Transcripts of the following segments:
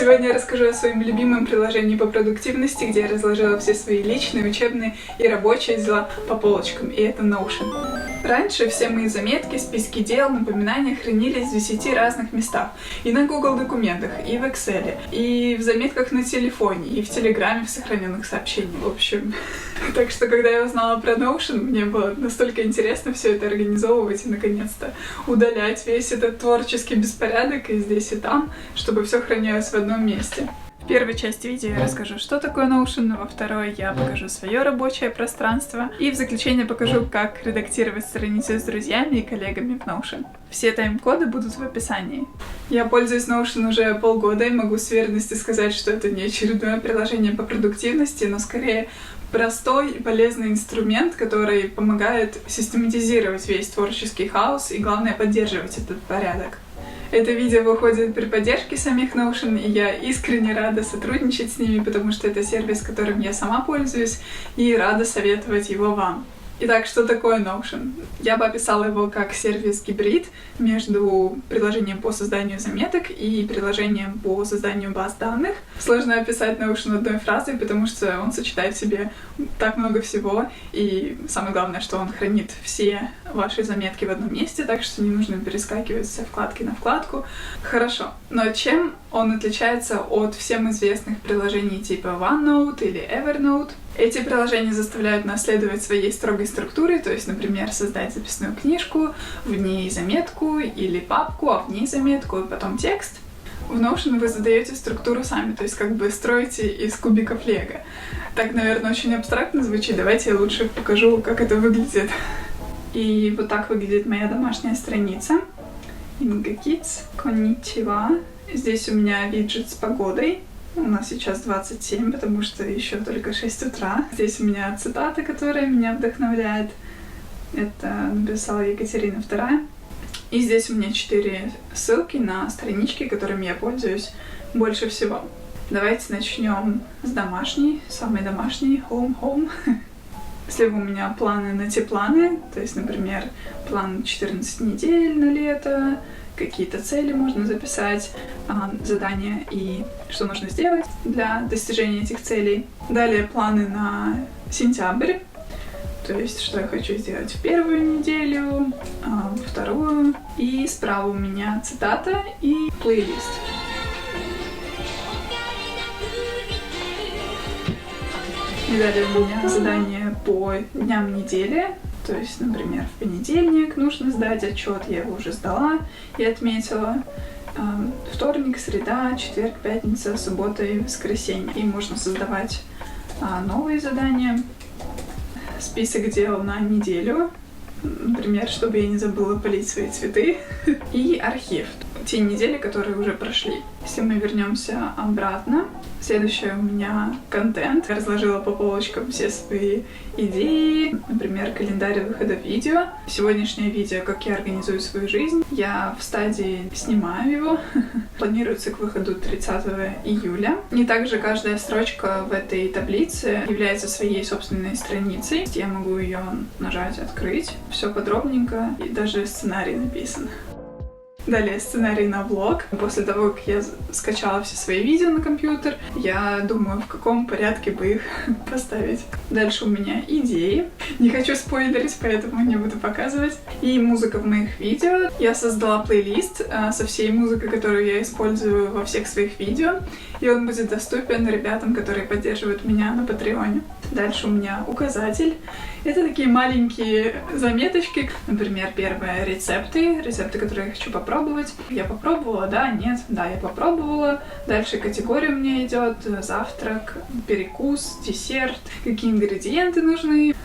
Сегодня я расскажу о своем любимом приложении по продуктивности, где я разложила все свои личные, учебные и рабочие дела по полочкам, и это Notion. Раньше все мои заметки, списки дел, напоминания хранились в 10 разных местах. И на Google документах, и в Excel, и в заметках на телефоне, и в Телеграме в сохраненных сообщениях. В общем, так что когда я узнала про Notion, мне было настолько интересно все это организовывать и наконец-то удалять весь этот творческий беспорядок и здесь, и там, чтобы все хранилось в одном месте. В первой части видео я расскажу, что такое Notion, во второй я покажу свое рабочее пространство, и в заключение покажу, как редактировать страницы с друзьями и коллегами в Notion. Все тайм-коды будут в описании. Я пользуюсь Notion уже полгода и могу с уверенностью сказать, что это не очередное приложение по продуктивности, но скорее простой и полезный инструмент, который помогает систематизировать весь творческий хаос и, главное, поддерживать этот порядок. Это видео выходит при поддержке самих Notion, и я искренне рада сотрудничать с ними, потому что это сервис, которым я сама пользуюсь, и рада советовать его вам. Итак, что такое Notion? Я бы описала его как сервис-гибрид между приложением по созданию заметок и приложением по созданию баз данных. Сложно описать Notion одной фразой, потому что он сочетает в себе так много всего, и самое главное, что он хранит все ваши заметки в одном месте, так что не нужно перескакивать со вкладки на вкладку. Хорошо, но чем он отличается от всем известных приложений типа OneNote или Evernote? Эти приложения заставляют нас следовать своей строгой структуре, то есть, например, создать записную книжку, в ней заметку или папку, а в ней заметку и потом текст. В Notion вы задаете структуру сами, то есть как бы строите из кубиков лего. Так, наверное, очень абстрактно звучит, давайте я лучше покажу, как это выглядит. И вот так выглядит моя домашняя страница. Inga Kids, конничева. Здесь у меня виджет с погодой. У нас сейчас 27, потому что еще только 6 утра. Здесь у меня цитата, которая меня вдохновляет. Это написала Екатерина II. И здесь у меня 4 ссылки на странички, которыми я пользуюсь больше всего. Давайте начнем с домашней, самой домашней, Home. Слева у меня планы на те планы, то есть, например, план 14 недель на лето, какие-то цели можно записать, задания и что нужно сделать для достижения этих целей. Далее планы на сентябрь, то есть что я хочу сделать в первую неделю, во вторую. И справа у меня цитата и плейлист. И далее у меня задание по дням недели. То есть, например, в понедельник нужно сдать отчет, я его уже сдала и отметила. Вторник, среда, четверг, пятница, суббота и воскресенье. И можно создавать новые задания. Список дел на неделю. Например, чтобы я не забыла полить свои цветы. И архив. Те недели, которые уже прошли. Если мы вернемся обратно, следующее у меня контент. Я разложила по полочкам все свои идеи, например, календарь выхода видео. Сегодняшнее видео, как я организую свою жизнь. Я в стадии снимаю его. Планируется к выходу 30 июля. И также каждая строчка в этой таблице является своей собственной страницей. Я могу ее нажать, открыть. Все подробненько, и даже сценарий написан. Далее сценарий на влог. После того, как я скачала все свои видео на компьютер, я думаю, в каком порядке бы их поставить. Дальше у меня идеи. Не хочу спойлерить, поэтому не буду показывать. И музыка в моих видео. Я создала плейлист со всей музыкой, которую я использую во всех своих видео. И он будет доступен ребятам, которые поддерживают меня на Патреоне. Дальше у меня указатель. Это такие маленькие заметочки. Например, первое — рецепты, которые я хочу попробовать. Я попробовала, да, нет, да, я попробовала. Дальше категория у меня идет: завтрак, перекус, десерт, какие ингредиенты нужны.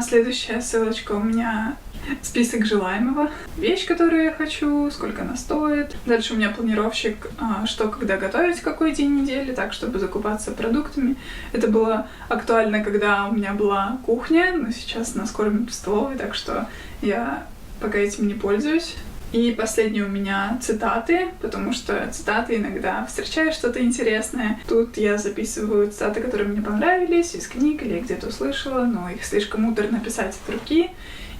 Следующая ссылочка у меня — список желаемого, вещь, которую я хочу, сколько она стоит. Дальше у меня планировщик, что когда готовить, какой день недели, так, чтобы закупаться продуктами. Это было актуально, когда у меня была кухня, но сейчас нас кормят в столовой, так что я пока этим не пользуюсь. И последние у меня цитаты, потому что цитаты иногда встречаешь что-то интересное. Тут я записываю цитаты, которые мне понравились из книг или я где-то услышала, но их слишком муторно писать от руки,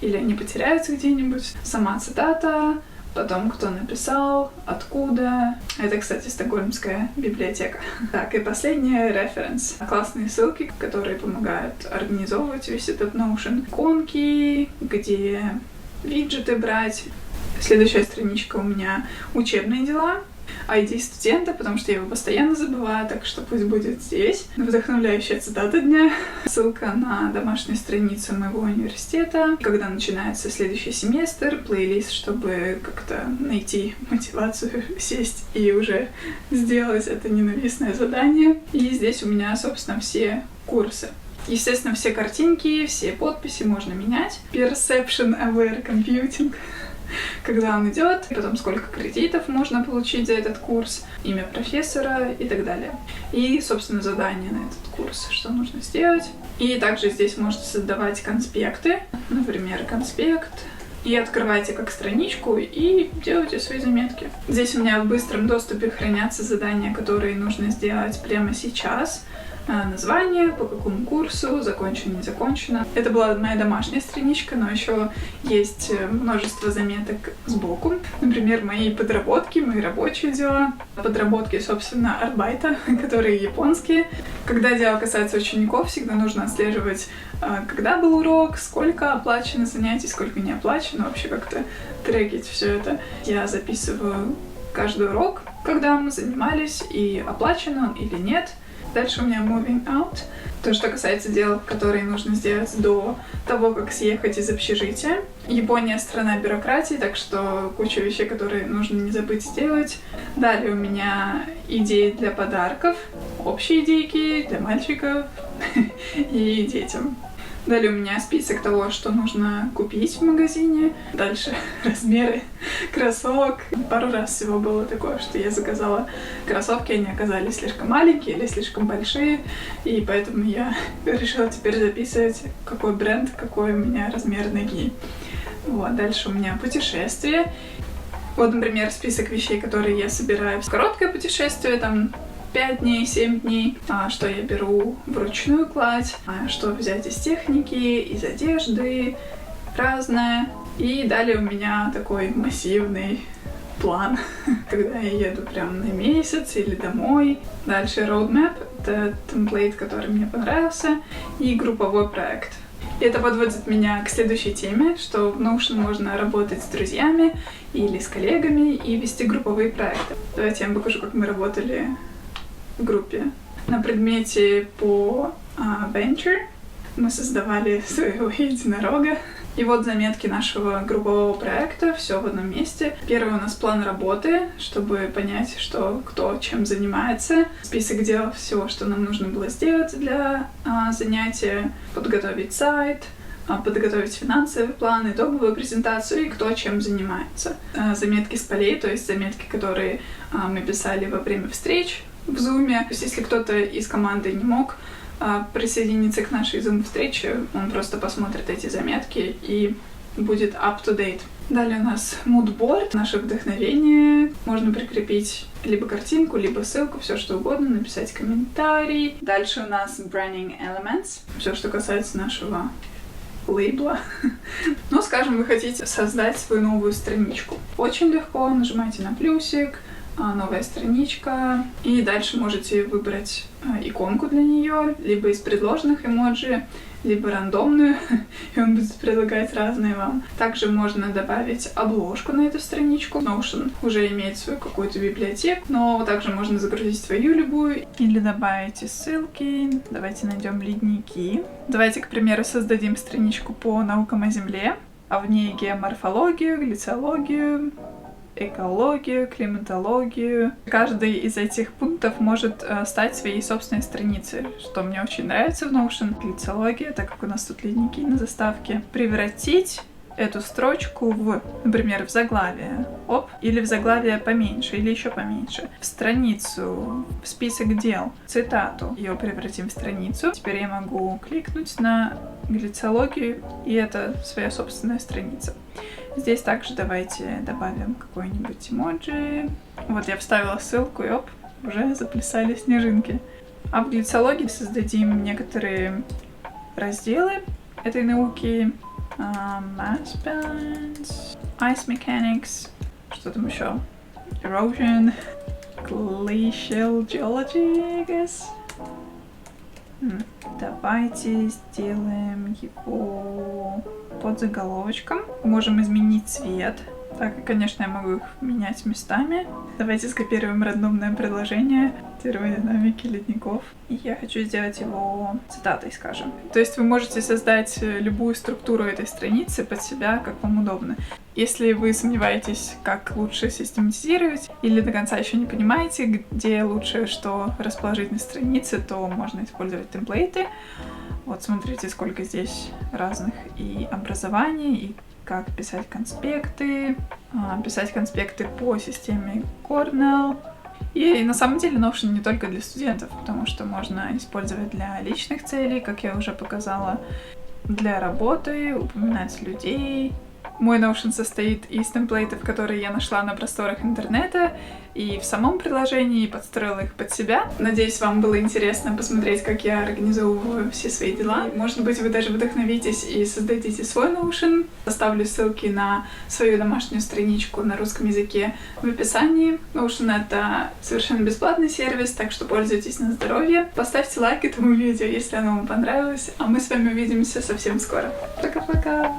или они потеряются где-нибудь. Сама цитата, потом кто написал, откуда. Это, кстати, Стокгольмская библиотека. Так, и последнее — референс. Классные ссылки, которые помогают организовывать весь этот Notion. Иконки, где виджеты брать. Следующая страничка у меня учебные дела. ID студента, потому что я его постоянно забываю, так что пусть будет здесь. Вдохновляющая цитата дня. Ссылка на домашнюю страницу моего университета. Когда начинается следующий семестр, плейлист, чтобы как-то найти мотивацию сесть и уже сделать это ненавистное задание. И здесь у меня, собственно, все курсы. Естественно, все картинки, все подписи можно менять. Perception Aware Computing. Когда он идет, потом сколько кредитов можно получить за этот курс, имя профессора и так далее. И, собственно, задание на этот курс, что нужно сделать. И также здесь можно создавать конспекты, например, конспект, и открывайте как страничку и делайте свои заметки. Здесь у меня в быстром доступе хранятся задания, которые нужно сделать прямо сейчас. Название, по какому курсу, закончено, не закончено. Это была моя домашняя страничка, но еще есть множество заметок сбоку. Например, мои подработки, мои рабочие дела. Подработки, собственно, арбайта, которые японские. Когда дело касается учеников, всегда нужно отслеживать, когда был урок, сколько оплачено занятий, сколько не оплачено, вообще как-то трекить все это. Я записываю каждый урок, когда мы занимались, и оплачен он или нет. Дальше у меня moving out. То, что касается дел, которые нужно сделать до того, как съехать из общежития. Япония — страна бюрократии, так что куча вещей, которые нужно не забыть сделать. Далее у меня идеи для подарков, общие идейки для мальчиков и детям. Далее у меня список того, что нужно купить в магазине. Дальше размеры кроссовок. Пару раз всего было такое, что я заказала кроссовки, они оказались слишком маленькие или слишком большие. И поэтому я решила теперь записывать, какой бренд, какой у меня размер ноги. Вот, дальше у меня путешествие. Вот, например, список вещей, которые я собираю в короткое путешествие, там 5 дней, 7 дней, что я беру вручную кладь, что взять из техники, из одежды, разное. И далее у меня такой массивный план, когда я еду прям на месяц или домой. Дальше roadmap, это темплейт, который мне понравился, и групповой проект. И это подводит меня к следующей теме, что в Notion можно работать с друзьями или с коллегами и вести групповые проекты. Давайте я вам покажу, как мы работали в группе. На предмете по Venture мы создавали своего единорога. И вот заметки нашего группового проекта, все в одном месте. Первый у нас план работы, чтобы понять, что кто чем занимается. Список дел, всего, что нам нужно было сделать для занятия. Подготовить сайт, подготовить финансовый план, итоговую презентацию и кто чем занимается. Заметки с полей, то есть заметки, которые мы писали во время встреч в Zoom. То есть если кто-то из команды не мог присоединиться к нашей Zoom-встрече, он просто посмотрит эти заметки и будет up-to-date. Далее у нас moodboard, наше вдохновение. Можно прикрепить либо картинку, либо ссылку, все что угодно, написать комментарий. Дальше у нас branding elements, все, что касается нашего лейбла. Ну, скажем, вы хотите создать свою новую страничку. Очень легко, нажимаете на плюсик, новая страничка, и дальше можете выбрать иконку для нее, либо из предложенных эмоджи, либо рандомную, и он будет предлагать разные вам. Также можно добавить обложку на эту страничку. Notion уже имеет свою какую-то библиотеку, но также можно загрузить свою любую. Или добавить ссылки. Давайте найдем ледники. Давайте, к примеру, создадим страничку по наукам о Земле, а в ней геоморфологию, глициологию, экологию, климатологию. Каждый из этих пунктов может стать своей собственной страницей, что мне очень нравится в Notion. Глициология, так как у нас тут ледники на заставке. Превратить эту строчку в, например, в заглавие, или в заглавие поменьше, или еще поменьше, в страницу, в список дел, цитату. Ее превратим в страницу. Теперь я могу кликнуть на глициологию, и это своя собственная страница. Здесь также давайте добавим какой-нибудь эмоджи. Вот я вставила ссылку, и уже заплясали снежинки. А в глициологии создадим некоторые разделы этой науки. Mass balance, ice mechanics, Что там еще? Erosion, Glacial Geology, I guess. Давайте сделаем его под заголовочком. Можем изменить цвет. Так, и, конечно, я могу их менять местами. Давайте скопируем рандомное предложение термодинамики ледников. И я хочу сделать его цитатой, скажем. То есть вы можете создать любую структуру этой страницы под себя, как вам удобно. Если вы сомневаетесь, как лучше систематизировать, или до конца еще не понимаете, где лучше что расположить на странице, то можно использовать темплейты. Вот смотрите, сколько здесь разных и образований, и как писать конспекты по системе Cornell. И на самом деле Notion не только для студентов, потому что можно использовать для личных целей, как я уже показала, для работы, упоминать людей. Мой Notion состоит из темплейтов, которые я нашла на просторах интернета, и в самом приложении подстроила их под себя. Надеюсь, вам было интересно посмотреть, как я организовываю все свои дела. Может быть, вы даже вдохновитесь и создадите свой Notion. Оставлю ссылки на свою домашнюю страничку на русском языке в описании. Notion — это совершенно бесплатный сервис, так что пользуйтесь на здоровье. Поставьте лайк этому видео, если оно вам понравилось, а мы с вами увидимся совсем скоро. Пока-пока!